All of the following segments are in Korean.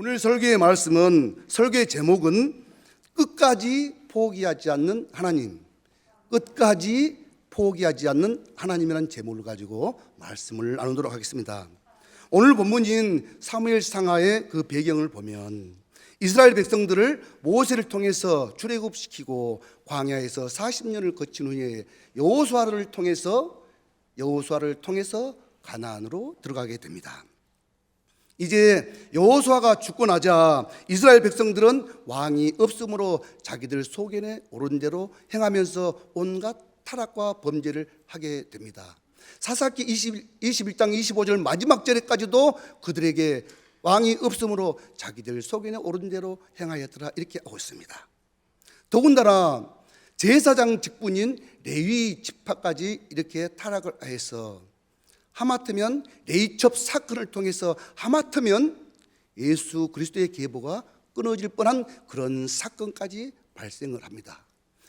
오늘 설교의 말씀은, 설교의 제목은 끝까지 포기하지 않는 하나님, 끝까지 포기하지 않는 하나님이라는 제목을 가지고 말씀을 나누도록 하겠습니다. 오늘 본문인 사무엘상하의 그 배경을 보면 이스라엘 백성들을 모세를 통해서 출애굽시키고 광야에서 40년을 거친 후에 여호수아를 통해서 가나안으로 들어가게 됩니다. 이제 여호수아가 죽고 나자 이스라엘 백성들은 왕이 없으므로 자기들 소견에 오른 대로 행하면서 온갖 타락과 범죄를 하게 됩니다. 사사기 21장 25절 마지막 절에까지도 그들에게 왕이 없으므로 자기들 소견에 오른 대로 행하였더라 이렇게 하고 있습니다. 더군다나 제사장 직분인 레위 지파까지 이렇게 타락을 해서 하마터면 레이첩 사건을 통해서 하마터면 예수 그리스도의 계보가 끊어질 뻔한 그런 사건까지 발생을 합니다.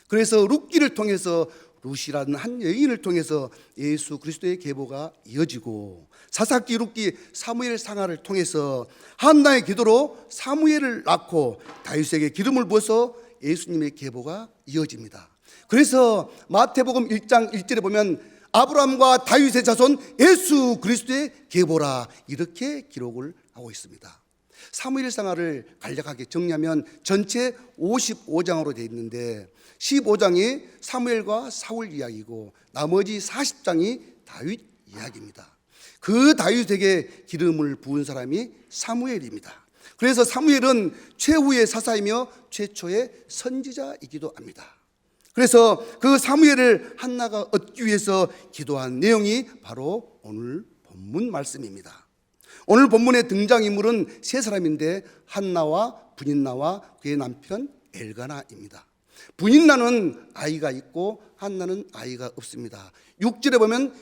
그래서 룻기를 통해서 룻이라는 한 여인을 통해서 예수 그리스도의 계보가 이어지고 사사기, 룻기, 사무엘 상하를 통해서 한나의 기도로 사무엘을 낳고 다윗에게 기름을 부어서 예수님의 계보가 이어집니다. 그래서 마태복음 1장 1절에 보면 아브라함과 다윗의 자손 예수 그리스도의 계보라 이렇게 기록을 하고 있습니다. 사무엘상하를 간략하게 정리하면 전체 55장으로 되어 있는데 15장이 사무엘과 사울 이야기고 나머지 40장이 다윗 이야기입니다. 그 다윗에게 기름을 부은 사람이 사무엘입니다. 그래서 사무엘은 최후의 사사이며 최초의 선지자이기도 합니다. 그래서 그 사무엘을 한나가 얻기 위해서 기도한 내용이 바로 오늘 본문 말씀입니다. 오늘 본문의 등장인물은 세 사람인데 한나와 분인나와 그의 남편 엘가나입니다. 분인나는 아이가 있고 한나는 아이가 없습니다. 6절에 보면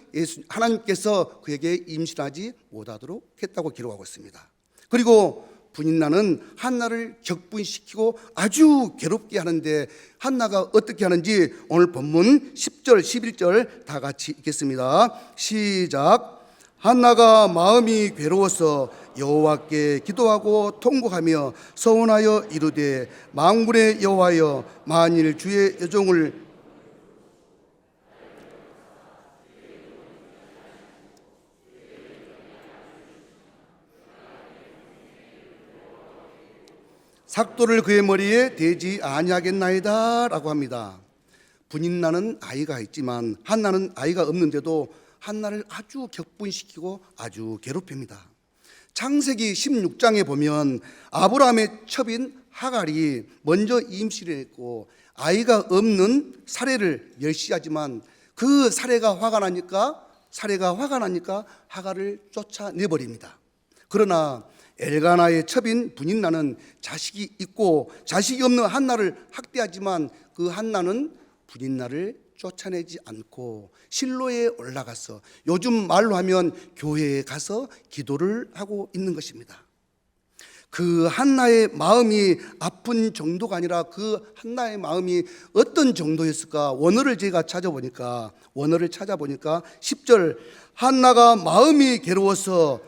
하나님께서 그에게 임신하지 못하도록 했다고 기록하고 있습니다. 그리고 분인나는 한나를 격분시키고 아주 괴롭게 하는데 한나가 어떻게 하는지 오늘 본문 10절 11절 다 같이 읽겠습니다. 시작. 한나가 마음이 괴로워서 여호와께 기도하고 통곡하며 서원하여 이르되 만군의 여호와여 만일 주의 여종을 삭도를 그의 머리에 대지 아니하겠나이다 라고 합니다. 분인나는 아이가 있지만 한나는 아이가 없는데도 한나를 아주 격분시키고 아주 괴롭힙니다. 창세기 16장에 보면 아브라함의 첩인 하갈이 먼저 임신을 했고 아이가 없는 사레를 멸시하지만 그 사레가 화가 나니까 하갈을 쫓아내버립니다. 그러나 엘가나의 첩인 분인나는 자식이 있고 자식이 없는 한나를 학대하지만 그 한나는 분인나를 쫓아내지 않고 실로에 올라가서 요즘 말로 하면 교회에 가서 기도를 하고 있는 것입니다. 그 한나의 마음이 아픈 정도가 아니라 그 한나의 마음이 어떤 정도였을까? 원어를 제가 찾아보니까 10절 한나가 마음이 괴로워서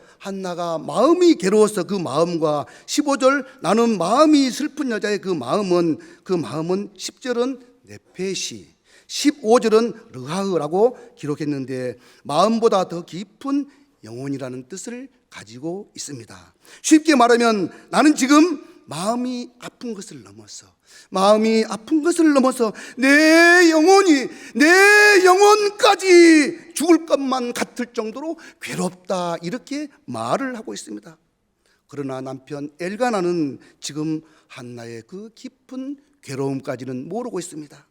그 마음과 15절 나는 마음이 슬픈 여자의 그 마음은 10절은 네페시 15절은 르하흐라고 기록했는데 마음보다 더 깊은 영혼이라는 뜻을 가지고 있습니다. 쉽게 말하면 나는 지금 마음이 아픈 것을 넘어서 내 영혼까지 죽을 것만 같을 정도로 괴롭다 이렇게 말을 하고 있습니다. 그러나 남편 엘가나는 지금 한나의 그 깊은 괴로움까지는 모르고 있습니다.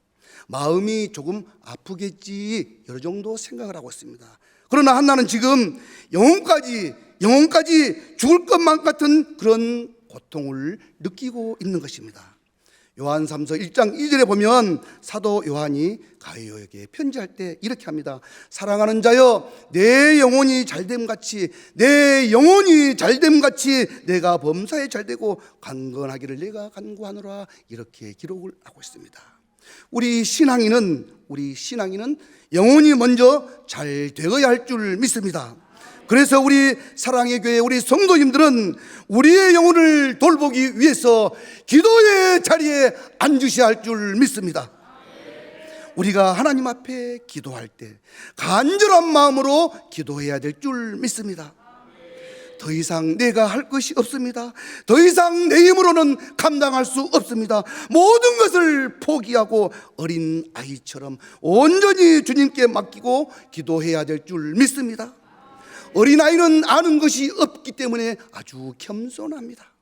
마음이 조금 아프겠지 여러 정도 생각을 하고 있습니다. 그러나 한나는 지금 영혼까지 죽을 것만 같은 그런 고통을 느끼고 있는 것입니다. 요한삼서 1장 2절에 보면 사도 요한이 가이오에게 편지할 때 이렇게 합니다. 사랑하는 자여 내 영혼이 잘됨같이 내가 범사에 잘되고 강건하기를 내가 간구하노라 이렇게 기록을 하고 있습니다. 우리 신앙인은 영혼이 먼저 잘 되어야 할 줄 믿습니다. 그래서 우리 사랑의 교회, 우리 성도님들은 우리의 영혼을 돌보기 위해서 기도의 자리에 앉으셔야 할 줄 믿습니다. 우리가 하나님 앞에 기도할 때 간절한 마음으로 기도해야 될 줄 믿습니다. 더 이상 내가 할 것이 없습니다. 더 이상 내 힘으로는 감당할 수 없습니다. 모든 것을 포기하고 어린 아이처럼 온전히 주님께 맡기고 기도해야 될 줄 믿습니다. 어린아이는 아는 것이 없기 때문에 아주 겸손합니다.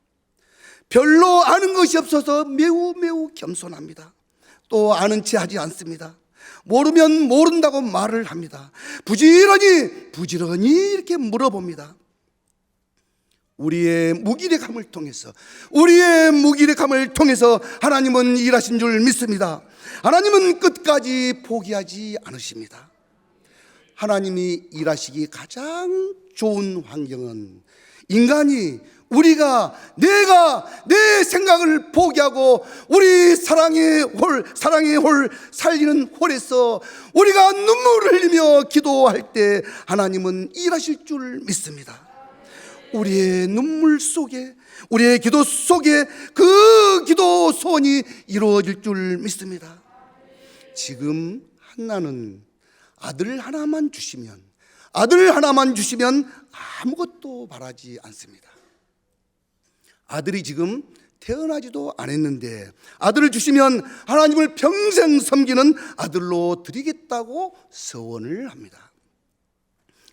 별로 아는 것이 없어서 매우 겸손합니다. 또 아는 체 하지 않습니다. 모르면 모른다고 말을 합니다. 부지런히 이렇게 물어봅니다. 우리의 무기력함을 통해서 하나님은 일하신 줄 믿습니다. 하나님은 끝까지 포기하지 않으십니다. 하나님이 일하시기 가장 좋은 환경은 인간이 내가 내 생각을 포기하고 우리 사랑의 홀 살리는 홀에서 우리가 눈물을 흘리며 기도할 때 하나님은 일하실 줄 믿습니다. 우리의 눈물 속에, 우리의 기도 속에 그 기도 소원이 이루어질 줄 믿습니다. 지금 한나는 아들 하나만 주시면 아무것도 바라지 않습니다. 아들이 지금 태어나지도 않았는데 아들을 주시면 하나님을 평생 섬기는 아들로 드리겠다고 서원을 합니다.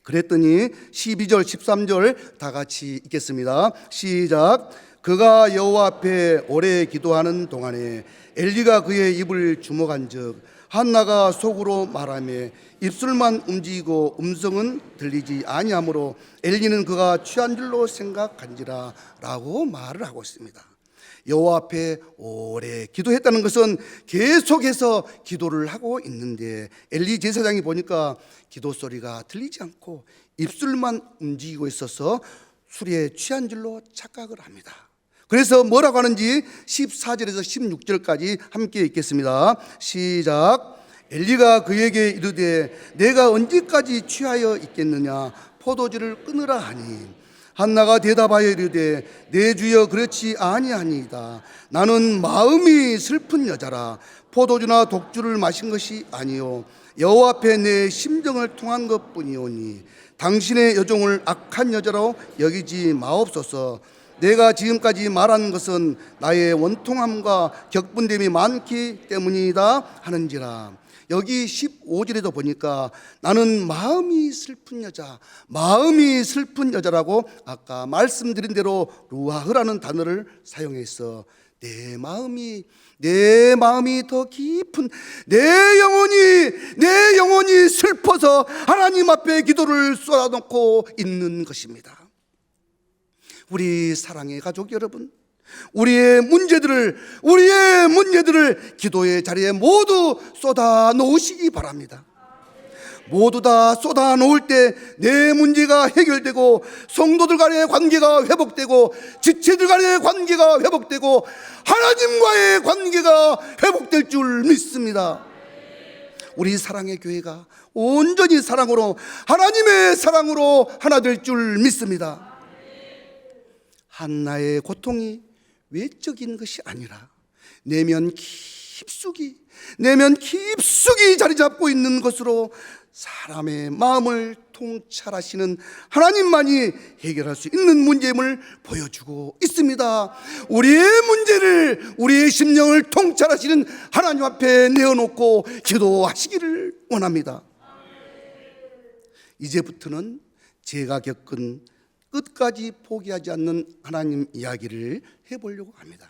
그랬더니 12절 13절 다 같이 읽겠습니다. 시작. 그가 여호와 앞에 오래 기도하는 동안에 엘리가 그의 입을 주목한즉 한나가 속으로 말하며 입술만 움직이고 음성은 들리지 아니하므로 엘리는 그가 취한 줄로 생각한지라 라고 말을 하고 있습니다. 여호와 앞에 오래 기도했다는 것은 계속해서 기도를 하고 있는데 엘리 제사장이 보니까 기도 소리가 들리지 않고 입술만 움직이고 있어서 술에 취한 줄로 착각을 합니다. 그래서 뭐라고 하는지 14절에서 16절까지 함께 읽겠습니다. 시작. 엘리가 그에게 이르되 내가 언제까지 취하여 있겠느냐 포도주를 끊으라 하니 한나가 대답하여 이르되 내 주여 그렇지 아니하니이다. 나는 마음이 슬픈 여자라 포도주나 독주를 마신 것이 아니요 여호와 앞에 내 심정을 통한 것뿐이오니 당신의 여종을 악한 여자로 여기지 마옵소서. 내가 지금까지 말한 것은 나의 원통함과 격분됨이 많기 때문이다 하는지라. 여기 15절에도 보니까 나는 마음이 슬픈 여자라고 아까 말씀드린 대로 루아흐라는 단어를 사용해서 내 마음이 더 깊은 내 영혼이 슬퍼서 하나님 앞에 기도를 쏟아놓고 있는 것입니다. 우리 사랑의 가족 여러분, 우리의 문제들을 기도의 자리에 모두 쏟아 놓으시기 바랍니다. 모두 다 쏟아 놓을 때 내 문제가 해결되고 성도들 간의 관계가 회복되고 지체들 간의 관계가 회복되고 하나님과의 관계가 회복될 줄 믿습니다. 우리 사랑의 교회가 온전히 사랑으로 하나님의 사랑으로 하나 될 줄 믿습니다. 한나의 고통이 외적인 것이 아니라 내면 깊숙이 자리 잡고 있는 것으로 사람의 마음을 통찰하시는 하나님만이 해결할 수 있는 문제임을 보여주고 있습니다. 우리의 심령을 통찰하시는 하나님 앞에 내어놓고 기도하시기를 원합니다. 이제부터는 제가 겪은 끝까지 포기하지 않는 하나님 이야기를 해보려고 합니다.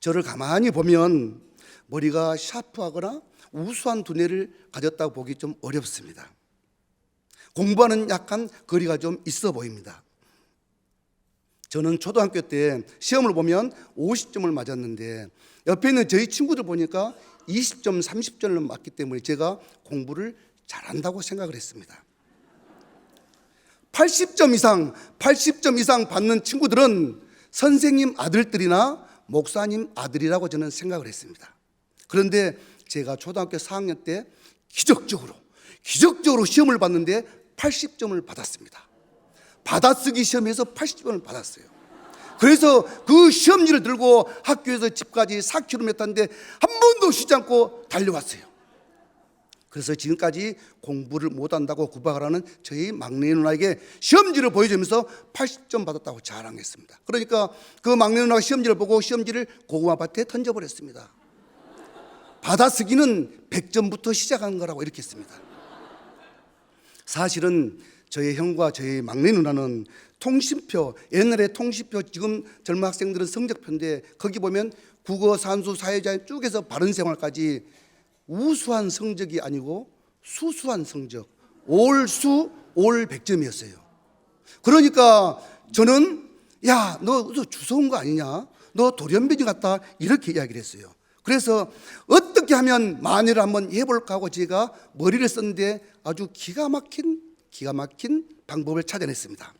저를 가만히 보면 머리가 샤프하거나 우수한 두뇌를 가졌다고 보기 좀 어렵습니다. 공부하는 약간 거리가 좀 있어 보입니다. 저는 초등학교 때 시험을 보면 50점을 맞았는데 옆에 있는 저희 친구들 보니까 20점, 30점을 맞기 때문에 제가 공부를 잘한다고 생각을 했습니다. 80점 이상 받는 친구들은 선생님 아들들이나 목사님 아들이라고 저는 생각을 했습니다. 그런데 제가 초등학교 4학년 때 기적적으로 시험을 봤는데 80점을 받았습니다. 받아쓰기 시험에서 80점을 받았어요. 그래서 그 시험지를 들고 학교에서 집까지 4km인데 한 번도 쉬지 않고 달려왔어요. 그래서 지금까지 공부를 못한다고 구박을 하는 저희 막내 누나에게 시험지를 보여주면서 80점 받았다고 자랑했습니다. 그러니까 그 막내 누나가 시험지를 보고 시험지를 고구마밭에 던져버렸습니다. 받아쓰기는 100점부터 시작하는 거라고 이렇게 했습니다. 사실은 저희 형과 저희 막내 누나는 통신표, 옛날에 통신표, 지금 젊은 학생들은 성적표인데 거기 보면 국어, 산수, 사회자연 쭉해서 바른생활까지 우수한 성적이 아니고 수수한 성적, 올수 올 100점이었어요. 그러니까 저는 야, 너 주워온 거 아니냐? 너 돌연변이 같다, 이렇게 이야기를 했어요. 그래서 어떻게 하면 만회를 한번 해볼까 하고 제가 머리를 썼는데 아주 기가 막힌 방법을 찾아냈습니다.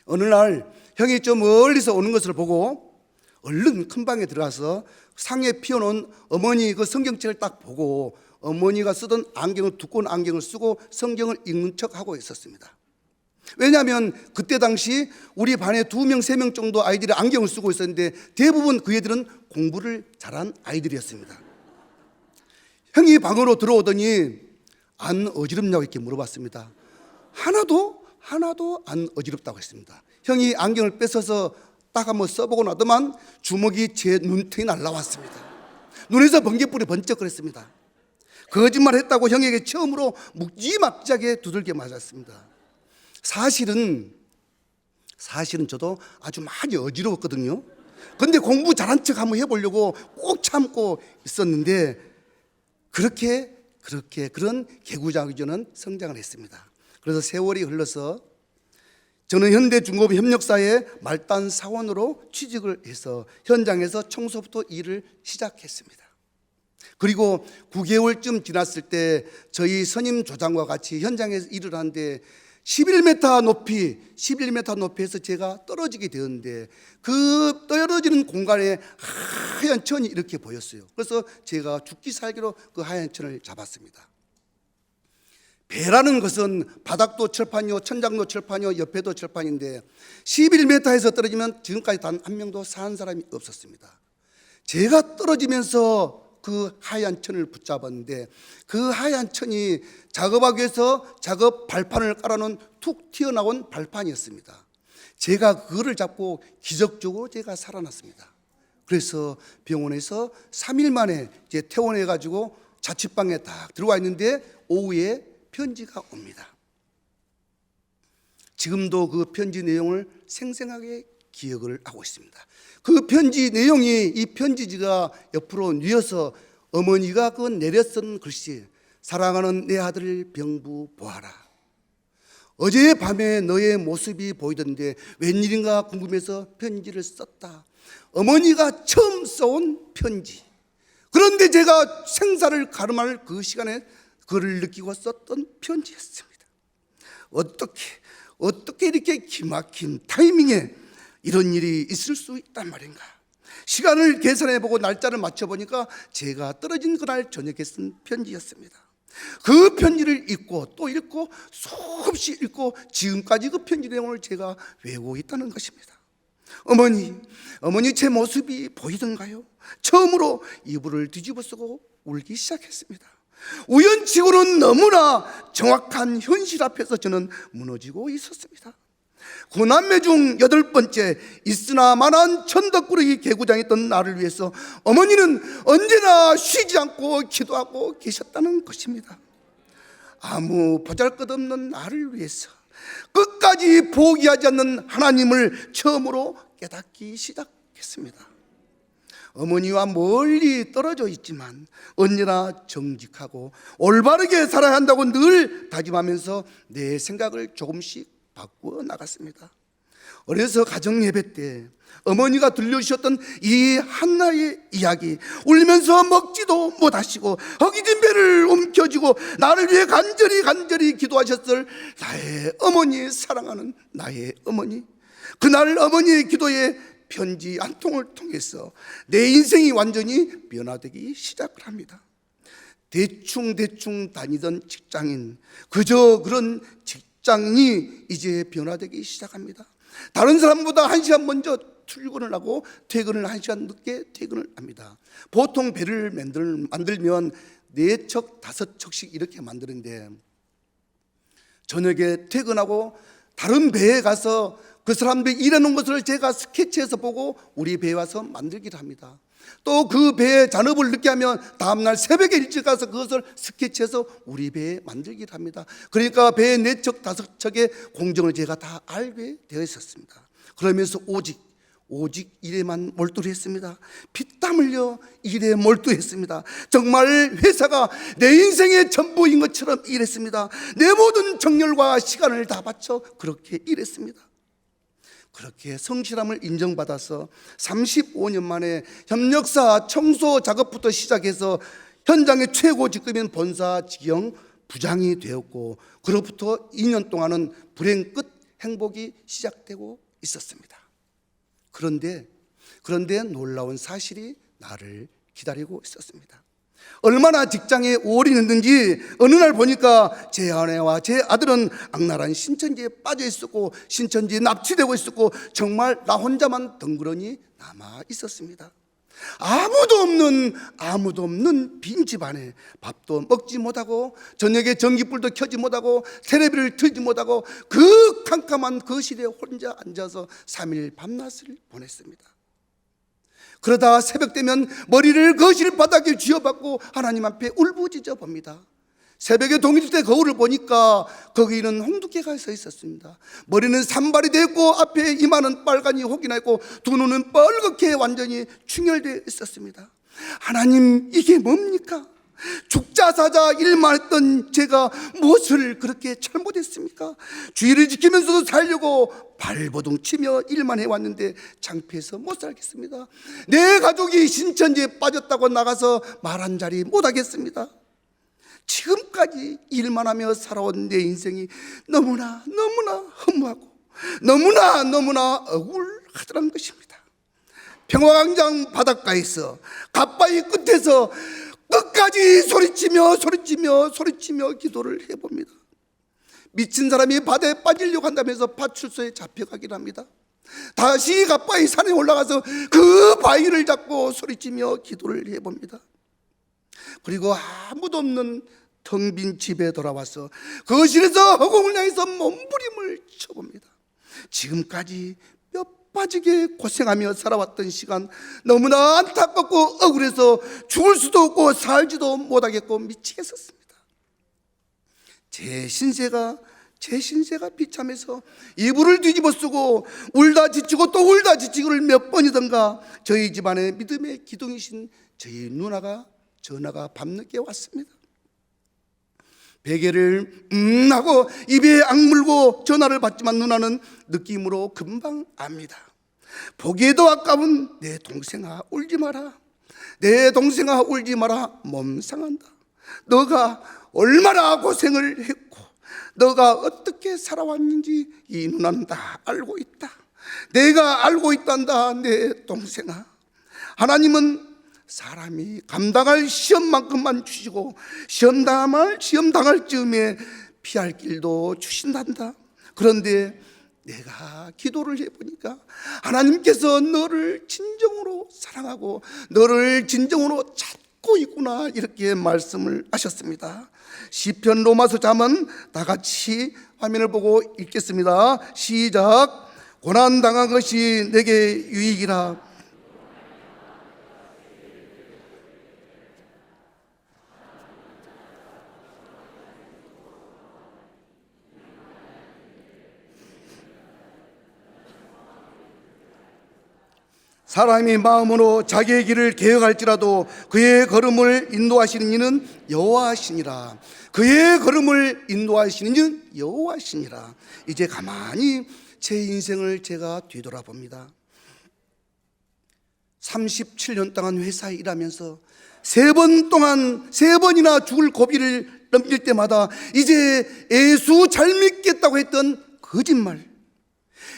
어느 날 형이 좀 멀리서 오는 것을 보고 얼른 큰 방에 들어가서 상에 피워놓은 어머니 그 성경책을 딱 보고 어머니가 쓰던 안경을, 두꺼운 안경을 쓰고 성경을 읽는 척하고 있었습니다. 왜냐하면 그때 당시 우리 반에 2명, 3명 정도 아이들이 안경을 쓰고 있었는데 대부분 그 애들은 공부를 잘한 아이들이었습니다. 형이 방으로 들어오더니 안 어지럽냐고 이렇게 물어봤습니다. 하나도 안 어지럽다고 했습니다. 형이 안경을 뺏어서 딱 한번 써보고 나더만 주먹이 제 눈탱이 날라왔습니다. 눈에서 번개불이 번쩍거렸습니다. 거짓말 했다고 형에게 처음으로 묵지막지하게 두들겨 맞았습니다. 사실은 저도 아주 많이 어지러웠거든요. 근데 공부 잘한 척 한번 해보려고 꼭 참고 있었는데 그런 개구장이저는 성장을 했습니다. 그래서 세월이 흘러서 저는 현대중공업협력사의 말단 사원으로 취직을 해서 현장에서 청소부터 일을 시작했습니다. 그리고 9개월쯤 지났을 때 저희 선임 조장과 같이 현장에서 일을 하는데 11m 높이에서 제가 떨어지게 되었는데 그 떨어지는 공간에 하얀 천이 이렇게 보였어요. 그래서 제가 죽기 살기로 그 하얀 천을 잡았습니다. 배라는 것은 바닥도 철판이요, 천장도 철판이요, 옆에도 철판인데 11m에서 떨어지면 지금까지 단 한 명도 산 사람이 없었습니다. 제가 떨어지면서 그 하얀 천을 붙잡았는데 그 하얀 천이 작업하기 위해서 작업 발판을 깔아놓은 툭 튀어나온 발판이었습니다. 제가 그거를 잡고 기적적으로 제가 살아났습니다. 그래서 병원에서 3일 만에 이제 퇴원해가지고 자취방에 딱 들어와 있는데 오후에 편지가 옵니다. 지금도 그 편지 내용을 생생하게 기억을 하고 있습니다. 그 편지 내용이 이 편지지가 옆으로 뉘어서 어머니가 그 내려 쓴 글씨, 사랑하는 내 아들 병부 보아라. 어제 밤에 너의 모습이 보이던데 웬일인가 궁금해서 편지를 썼다. 어머니가 처음 써온 편지. 그런데 제가 생사를 가름할 그 시간에 그를 느끼고 썼던 편지였습니다. 어떻게 이렇게 기막힌 타이밍에 이런 일이 있을 수 있단 말인가. 시간을 계산해보고 날짜를 맞춰보니까 제가 떨어진 그날 저녁에 쓴 편지였습니다. 그 편지를 읽고 또 읽고 수없이 읽고 지금까지 그 편지 내용을 제가 외우고 있다는 것입니다. 어머니 제 모습이 보이던가요? 처음으로 이불을 뒤집어 쓰고 울기 시작했습니다. 우연치고는 너무나 정확한 현실 앞에서 저는 무너지고 있었습니다. 9남매 중 8번째 있으나 마나한 천덕꾸러기 개구장이었던 나를 위해서 어머니는 언제나 쉬지 않고 기도하고 계셨다는 것입니다. 아무 보잘것없는 나를 위해서 끝까지 포기하지 않는 하나님을 처음으로 깨닫기 시작했습니다. 어머니와 멀리 떨어져 있지만 언제나 정직하고 올바르게 살아야 한다고 늘 다짐하면서 내 생각을 조금씩 바꾸어 나갔습니다. 어려서 가정 예배 때 어머니가 들려주셨던 이 한나의 이야기, 울면서 먹지도 못하시고 허기진 배를 움켜쥐고 나를 위해 간절히 기도하셨을 나의 어머니, 사랑하는 나의 어머니. 그날 어머니의 기도에 편지 한 통을 통해서 내 인생이 완전히 변화되기 시작을 합니다. 대충 다니던 직장인, 그저 그런 직장인이 이제 변화되기 시작합니다. 다른 사람보다 1시간 먼저 출근을 하고 퇴근을 1시간 늦게 퇴근을 합니다. 보통 배를 만들면 4척, 5척씩 이렇게 만드는데, 저녁에 퇴근하고 다른 배에 가서 그 사람들이 일해놓은 것을 제가 스케치해서 보고 우리 배에 와서 만들기를 합니다. 또 그 배에 잔업을 늦게 하면 다음날 새벽에 일찍 가서 그것을 스케치해서 우리 배에 만들기를 합니다. 그러니까 배에 4척, 5척의 공정을 제가 다 알게 되어 있었습니다. 그러면서 오직 일에만 몰두를 했습니다. 피땀 흘려 일에 몰두했습니다. 정말 회사가 내 인생의 전부인 것처럼 일했습니다. 내 모든 정열과 시간을 다 바쳐 그렇게 일했습니다. 그렇게 성실함을 인정받아서 35년 만에 협력사 청소 작업부터 시작해서 현장의 최고 직급인 본사 직영 부장이 되었고, 그로부터 2년 동안은 불행 끝 행복이 시작되고 있었습니다. 그런데 놀라운 사실이 나를 기다리고 있었습니다. 얼마나 직장에 올인했는지 어느 날 보니까 제 아내와 제 아들은 악랄한 신천지에 빠져 있었고, 신천지에 납치되고 있었고, 정말 나 혼자만 덩그러니 남아 있었습니다. 아무도 없는 빈 집안에 밥도 먹지 못하고, 저녁에 전기불도 켜지 못하고, 텔레비를 틀지 못하고, 그 캄캄한 거실에 혼자 앉아서 3일 밤낮을 보냈습니다. 그러다 새벽 되면 머리를 거실 바닥에 쥐어박고 하나님 앞에 울부짖어 봅니다. 새벽에 동일대 거울을 보니까 거기는 홍두깨가 서 있었습니다. 머리는 산발이 되어 있고, 앞에 이마는 빨간이 혹이 나 있고, 두 눈은 빨갛게 완전히 충혈되어 있었습니다. 하나님, 이게 뭡니까? 죽자 사자 일만 했던 제가 무엇을 그렇게 잘못했습니까? 주의를 지키면서도 살려고 발버둥 치며 일만 해왔는데 창피해서 못 살겠습니다. 내 가족이 신천지에 빠졌다고 나가서 말 한 자리 못하겠습니다. 지금까지 일만 하며 살아온 내 인생이 너무나 허무하고 너무나 억울하더란 것입니다. 평화광장 바닷가에서 갓바위 끝에서 끝까지 소리치며 기도를 해봅니다. 미친 사람이 바다에 빠지려고 한다면서 파출소에 잡혀가긴 합니다. 다시 갓바위 산에 올라가서 그 바위를 잡고 소리치며 기도를 해봅니다. 그리고 아무도 없는 텅 빈 집에 돌아와서 거실에서 허공을 향해서 몸부림을 쳐봅니다. 지금까지 뼈 빠지게 고생하며 살아왔던 시간, 너무나 안타깝고 억울해서 죽을 수도 없고 살지도 못하겠고 미치겠었습니다. 제 신세가 비참해서 이불을 뒤집어 쓰고 울다 지치고 또 울다 지치고를 몇 번이던가 저희 집안의 믿음의 기둥이신 저희 누나가 전화가 밤늦게 왔습니다. 베개를 하고 입에 악물고 전화를 받지만 누나는 느낌으로 금방 압니다. 보기에도 아까운 내 동생아 울지 마라. 내 동생아 울지 마라. 몸 상한다. 너가 얼마나 고생을 했고 너가 어떻게 살아왔는지 이 누나는 다 알고 있다. 내가 알고 있단다. 내 동생아, 하나님은 사람이 감당할 시험만큼만 주시고 시험 당할 즈음에 피할 길도 주신단다. 그런데 내가 기도를 해보니까 하나님께서 너를 진정으로 사랑하고 너를 진정으로 찾고 있구나, 이렇게 말씀을 하셨습니다. 시편 로마서 잠언 다 같이 화면을 보고 읽겠습니다. 시작. 고난당한 것이 내게 유익이라. 사람이 마음으로 자기의 길을 계획할지라도 그의 걸음을 인도하시는 이는 여호와시니라. 그의 걸음을 인도하시는 이는 여호와시니라. 이제 가만히 제 인생을 제가 뒤돌아봅니다. 37년 동안 회사에 일하면서 세 번이나 죽을 고비를 넘길 때마다 이제 예수 잘 믿겠다고 했던 거짓말,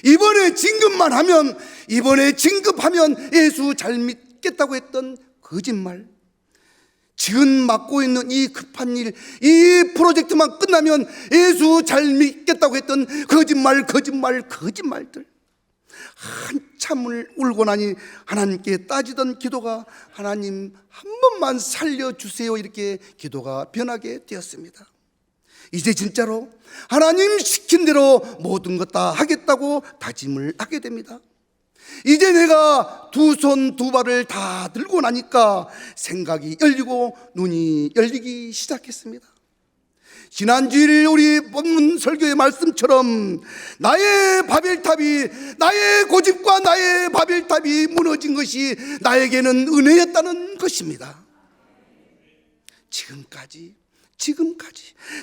이번에 진급하면 예수 잘 믿겠다고 했던 거짓말, 지금 맡고 있는 이 급한 일, 이 프로젝트만 끝나면 예수 잘 믿겠다고 했던 거짓말들 한참을 울고 나니 하나님께 따지던 기도가 하나님 한 번만 살려주세요 이렇게 기도가 변하게 되었습니다. 이제 진짜로 하나님 시킨 대로 모든 것 다 하겠다고 다짐을 하게 됩니다. 이제 내가 두 손 두 발을 다 들고 나니까 생각이 열리고 눈이 열리기 시작했습니다. 지난주일 우리 본문 설교의 말씀처럼 나의 고집과 나의 바벨탑이 무너진 것이 나에게는 은혜였다는 것입니다.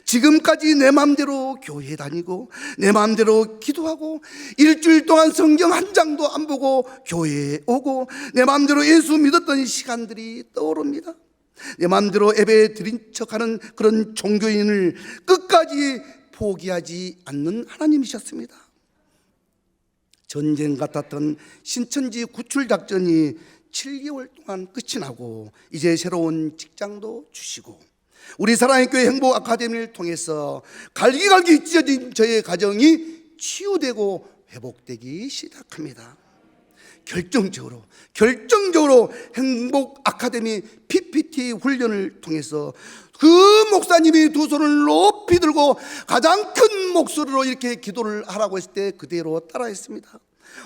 지금까지 내 마음대로 교회 다니고 내 마음대로 기도하고 일주일 동안 성경 한 장도 안 보고 교회에 오고 내 마음대로 예수 믿었던 시간들이 떠오릅니다. 내 마음대로 예배 드린 척하는 그런 종교인을 끝까지 포기하지 않는 하나님이셨습니다. 전쟁 같았던 신천지 구출 작전이 7개월 동안 끝이 나고 이제 새로운 직장도 주시고 우리 사랑의 교회 행복 아카데미를 통해서 갈기갈기 찢어진 저의 가정이 치유되고 회복되기 시작합니다. 결정적으로 행복 아카데미 PPT 훈련을 통해서 그 목사님이 두 손을 높이 들고 가장 큰 목소리로 이렇게 기도를 하라고 했을 때 그대로 따라했습니다.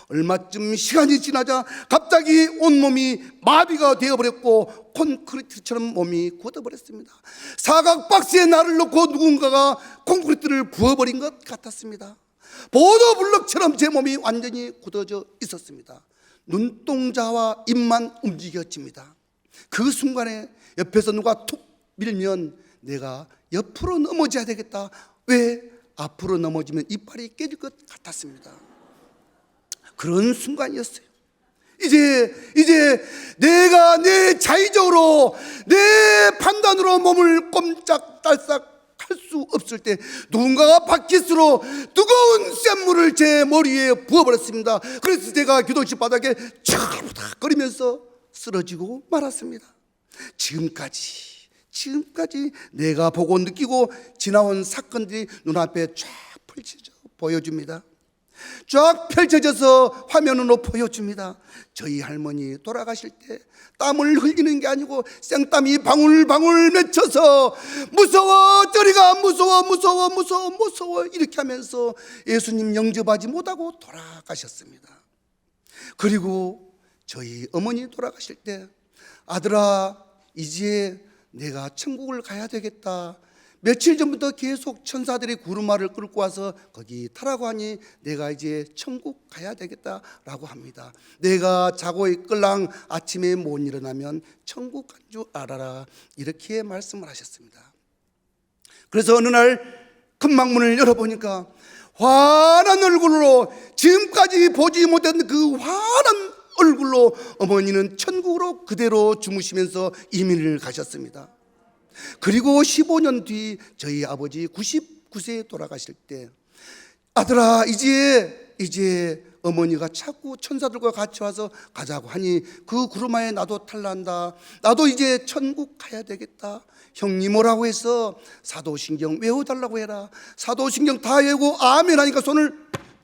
얼마쯤 시간이 지나자 갑자기 온몸이 마비가 되어버렸고 콘크리트처럼 몸이 굳어버렸습니다. 사각 박스에 나를 놓고 누군가가 콘크리트를 부어버린 것 같았습니다. 보도블럭처럼 제 몸이 완전히 굳어져 있었습니다. 눈동자와 입만 움직여집니다. 그 순간에 옆에서 누가 툭 밀면 내가 옆으로 넘어져야 되겠다. 왜? 앞으로 넘어지면 이빨이 깨질 것 같았습니다. 그런 순간이었어요. 이제 내가 내 자의적으로 내 판단으로 몸을 꼼짝달싹 할 수 없을 때 누군가가 바퀴스로 뜨거운 샘물을 제 머리에 부어버렸습니다. 그래서 제가 교도실 바닥에 차부닥거리면서 쓰러지고 말았습니다. 지금까지 내가 보고 느끼고 지나온 사건들이 눈앞에 쫙 펼쳐져 보여줍니다. 쫙 펼쳐져서 화면으로 보여줍니다. 저희 할머니 돌아가실 때 땀을 흘리는 게 아니고 생땀이 방울방울 맺혀서 무서워, 저리가 무서워 이렇게 하면서 예수님 영접하지 못하고 돌아가셨습니다. 그리고 저희 어머니 돌아가실 때 아들아 이제 내가 천국을 가야 되겠다. 며칠 전부터 계속 천사들이 구름말을 끌고 와서 거기 타라고 하니 내가 이제 천국 가야 되겠다라고 합니다. 내가 자고 있걸랑 아침에 못 일어나면 천국 간 줄 알아라 이렇게 말씀을 하셨습니다. 그래서 어느 날 금방문을 열어보니까 환한 얼굴로 지금까지 보지 못했던 그 환한 얼굴로 어머니는 천국으로 그대로 주무시면서 이민을 가셨습니다. 그리고 15년 뒤 저희 아버지 99세에 돌아가실 때 아들아 이제 어머니가 자꾸 천사들과 같이 와서 가자고 하니 그 구름하에 나도 탈란다. 나도 이제 천국 가야 되겠다. 형님 오라고 해서 사도신경 외워달라고 해라. 사도신경 다 외우고 아멘 하니까 손을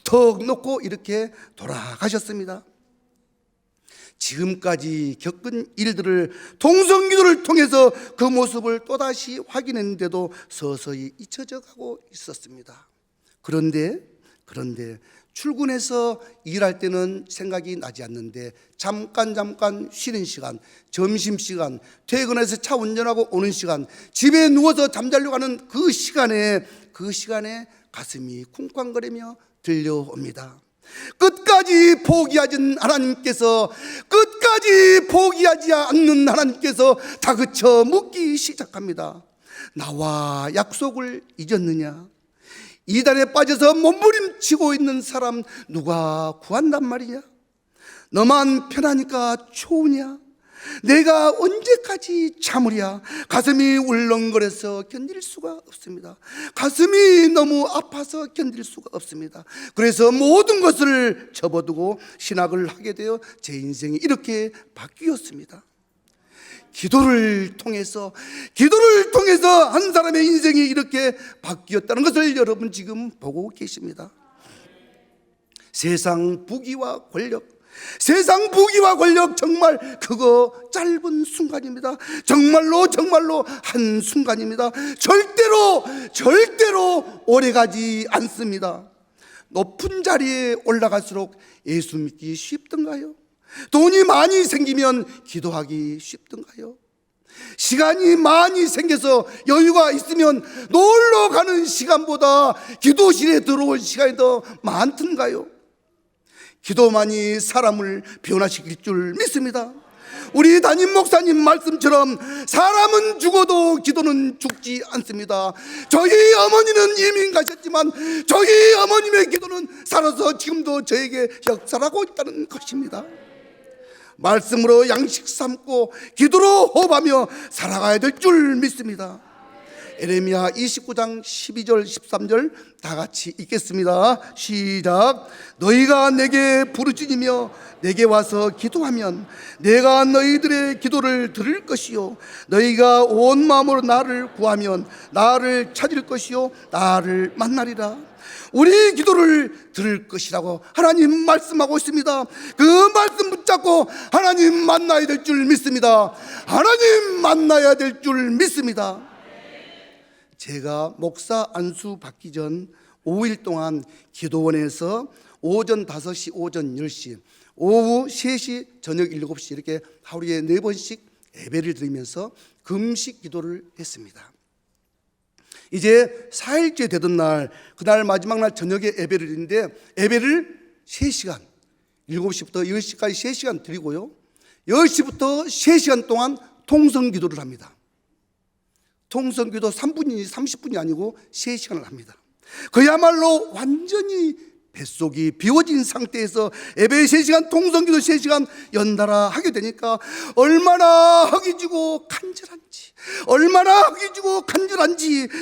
턱 놓고 이렇게 돌아가셨습니다. 지금까지 겪은 일들을 동성기도를 통해서 그 모습을 또다시 확인했는데도 서서히 잊혀져 가고 있었습니다. 그런데 출근해서 일할 때는 생각이 나지 않는데 잠깐 쉬는 시간, 점심시간, 퇴근해서 차 운전하고 오는 시간, 집에 누워서 잠자려고 하는 그 시간에 가슴이 쿵쾅거리며 들려옵니다. 끝까지 포기하지 않는 하나님께서 다그쳐 묻기 시작합니다. 나와 약속을 잊었느냐? 이단에 빠져서 몸부림치고 있는 사람 누가 구한단 말이냐? 너만 편하니까 좋으냐? 내가 언제까지 참으랴? 가슴이 울렁거려서 견딜 수가 없습니다. 가슴이 너무 아파서 견딜 수가 없습니다. 그래서 모든 것을 접어두고 신학을 하게 되어 제 인생이 이렇게 바뀌었습니다. 기도를 통해서 한 사람의 인생이 이렇게 바뀌었다는 것을 여러분 지금 보고 계십니다. 세상 부귀와 권력 정말 그거 짧은 순간입니다. 정말로 한순간입니다. 절대로 오래가지 않습니다. 높은 자리에 올라갈수록 예수 믿기 쉽던가요? 돈이 많이 생기면 기도하기 쉽던가요? 시간이 많이 생겨서 여유가 있으면 놀러 가는 시간보다 기도실에 들어올 시간이 더 많던가요? 기도만이 사람을 변화시킬 줄 믿습니다. 우리 담임 목사님 말씀처럼 사람은 죽어도 기도는 죽지 않습니다. 저희 어머니는 이민 가셨지만 저희 어머님의 기도는 살아서 지금도 저에게 역사하고 있다는 것입니다. 말씀으로 양식 삼고 기도로 호흡하며 살아가야 될 줄 믿습니다. 에레미야 29장 12절 13절 다 같이 읽겠습니다. 시작. 너희가 내게 부르짖으며 내게 와서 기도하면 내가 너희들의 기도를 들을 것이요 너희가 온 마음으로 나를 구하면 나를 찾을 것이요 나를 만나리라. 우리 기도를 들을 것이라고 하나님 말씀하고 있습니다. 그 말씀 붙잡고 하나님 만나야 될 줄 믿습니다. 하나님 만나야 될 줄 믿습니다. 제가 목사 안수 받기 전 5일 동안 기도원에서 오전 5시, 오전 10시, 오후 3시, 저녁 7시 이렇게 하루에 4번씩 예배를 드리면서 금식 기도를 했습니다. 이제 4일째 되던 날, 그날 마지막 날 저녁에 예배를 드리는데 예배를 3시간, 7시부터 10시까지 3시간 드리고요 10시부터 3시간 동안 통성 기도를 합니다. 통성기도 3분이 30분이 아니고 3시간을 합니다. 그야말로 완전히 뱃속이 비워진 상태에서 예배 3시간, 통성기도 3시간 연달아 하게 되니까 얼마나 허기지고 간절한지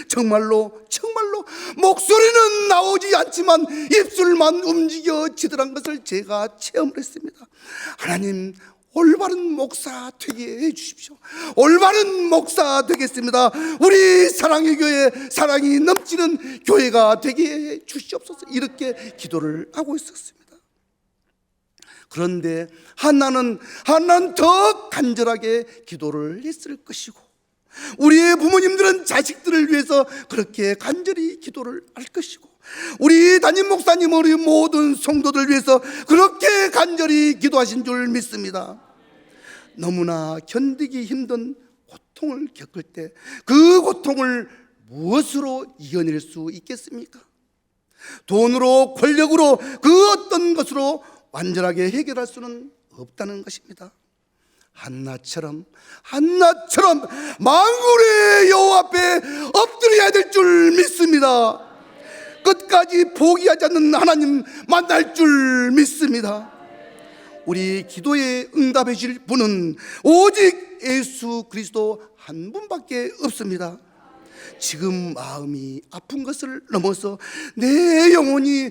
정말로 목소리는 나오지 않지만 입술만 움직여지더란 것을 제가 체험을 했습니다. 하나님, 올바른 목사 되게 해주십시오. 올바른 목사 되겠습니다. 우리 사랑의 교회, 사랑이 넘치는 교회가 되게 해주시옵소서. 이렇게 기도를 하고 있었습니다. 그런데 한나는 더 간절하게 기도를 했을 것이고 우리의 부모님들은 자식들을 위해서 그렇게 간절히 기도를 할 것이고 우리 담임 목사님, 우리 모든 성도들 위해서 그렇게 간절히 기도하신 줄 믿습니다. 너무나 견디기 힘든 고통을 겪을 때 그 고통을 무엇으로 이겨낼 수 있겠습니까? 돈으로, 권력으로, 그 어떤 것으로 완전하게 해결할 수는 없다는 것입니다. 한나처럼 만군의 여호와 앞에 엎드려야 될 줄 믿습니다. 끝까지 포기하지 않는 하나님 만날 줄 믿습니다. 우리 기도에 응답해 주실 분은 오직 예수 그리스도 한 분밖에 없습니다. 지금 마음이 아픈 것을 넘어서 내 영혼이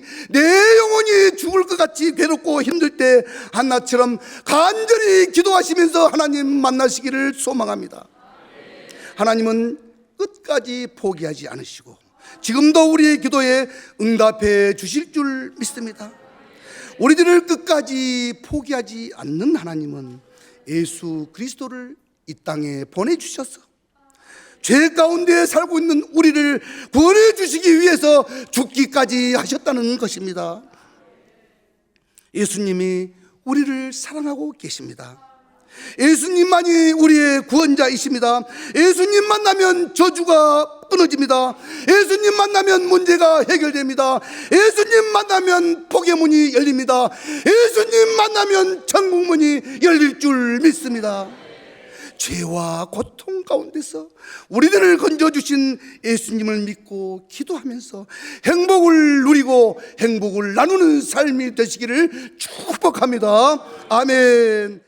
죽을 것 같이 괴롭고 힘들 때 한나처럼 간절히 기도하시면서 하나님 만나시기를 소망합니다. 하나님은 끝까지 포기하지 않으시고 지금도 우리의 기도에 응답해 주실 줄 믿습니다. 우리들을 끝까지 포기하지 않는 하나님은 예수 그리스도를 이 땅에 보내주셔서 죄 가운데 살고 있는 우리를 구원해 주시기 위해서 죽기까지 하셨다는 것입니다. 예수님이 우리를 사랑하고 계십니다. 예수님만이 우리의 구원자이십니다. 예수님 만나면 저주가 끊어집니다. 예수님 만나면 문제가 해결됩니다. 예수님 만나면 복의 문이 열립니다. 예수님 만나면 천국 문이 열릴 줄 믿습니다. 죄와 고통 가운데서 우리들을 건져주신 예수님을 믿고 기도하면서 행복을 누리고 행복을 나누는 삶이 되시기를 축복합니다. 아멘.